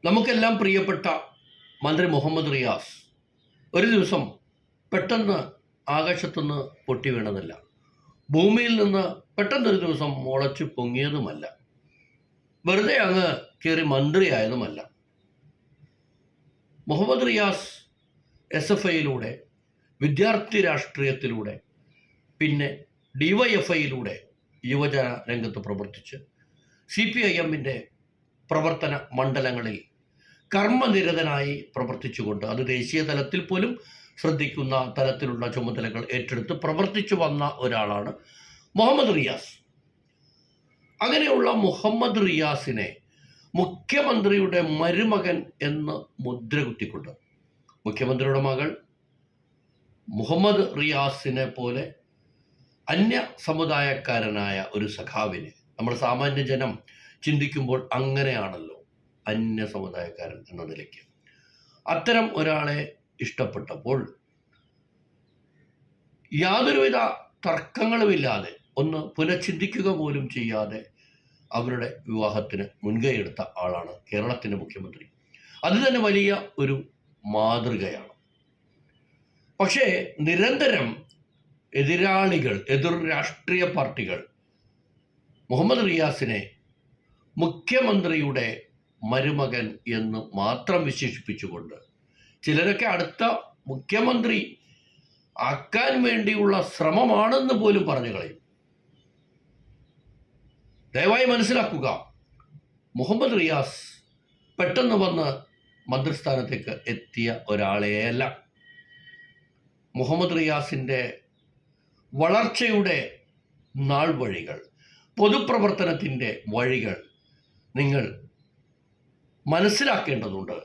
നമുക്കെല്ലാം പ്രിയപ്പെട്ട മന്ത്രി മുഹമ്മദ് റിയാസ് ഒരു ദിവസം പെട്ടെന്ന് ആകാശത്തുനിന്ന് പൊട്ടി വീണതല്ല. ഭൂമിയിൽ നിന്ന് പെട്ടെന്നൊരു ദിവസം മുളച്ചു പൊങ്ങിയതുമല്ല. വെറുതെ അങ്ങ് കയറി മന്ത്രിയായതുമല്ല. മുഹമ്മദ് റിയാസ് SFIയിലൂടെ, വിദ്യാർത്ഥി രാഷ്ട്രീയത്തിലൂടെ, പിന്നെ DYFIയിലൂടെ യുവജന രംഗത്ത് പ്രവർത്തിച്ച് CPIMൻ്റെ പ്രവർത്തന മണ്ഡലങ്ങളിൽ കർമ്മനിരതനായി പ്രവർത്തിച്ചുകൊണ്ട്, അത് ദേശീയ തലത്തിൽ പോലും ശ്രദ്ധിക്കുന്ന തലത്തിലുള്ള ചുമതലകൾ ഏറ്റെടുത്ത് പ്രവർത്തിച്ചു വന്ന ഒരാളാണ് മുഹമ്മദ് റിയാസ്. അങ്ങനെയുള്ള മുഹമ്മദ് റിയാസിനെ മുഖ്യമന്ത്രിയുടെ മരുമകൻ എന്ന് മുദ്ര കുത്തിക്കൊണ്ട്, മുഖ്യമന്ത്രിയുടെ മകൾ മുഹമ്മദ് റിയാസിനെ പോലെ അന്യ സമുദായക്കാരനായ ഒരു സഖാവിനെ, നമ്മൾ സാമാന്യ ജനം ചിന്തിക്കുമ്പോൾ അങ്ങനെയാണല്ലോ, അന്യ സമുദായക്കാരൻ എന്ന നിലയ്ക്ക് അത്തരം ഒരാളെ ഇഷ്ടപ്പെട്ടപ്പോൾ യാതൊരുവിധ തർക്കങ്ങളുമില്ലാതെ, ഒന്ന് പുനഃചിന്തിക്കുക പോലും ചെയ്യാതെ അവരുടെ വിവാഹത്തിന് മുൻകൈയെടുത്ത ആളാണ് കേരളത്തിൻ്റെ മുഖ്യമന്ത്രി. അത് തന്നെ വലിയ ഒരു മാതൃകയാണ്. പക്ഷേ നിരന്തരം എതിരാളികൾ, എതിർ രാഷ്ട്രീയ പാർട്ടികൾ മുഹമ്മദ് റിയാസിനെ മുഖ്യമന്ത്രിയുടെ മരുമകൻ എന്ന് മാത്രം വിശേഷിപ്പിച്ചുകൊണ്ട്, ചിലരൊക്കെ അടുത്ത മുഖ്യമന്ത്രി ആക്കാൻ വേണ്ടിയുള്ള ശ്രമമാണെന്ന് പോലും പറഞ്ഞു കളയും. ദയവായി മനസ്സിലാക്കുക, മുഹമ്മദ് റിയാസ് പെട്ടെന്ന് വന്ന് മന്ത്രിസ്ഥാനത്തേക്ക് എത്തിയ ഒരാളെയല്ല. മുഹമ്മദ് റിയാസിൻ്റെ വളർച്ചയുടെ നാൾ വഴികൾ, പൊതുപ്രവർത്തനത്തിൻ്റെ വഴികൾ നിങ്ങൾ മനസ്സിലാക്കേണ്ടതുണ്ട്.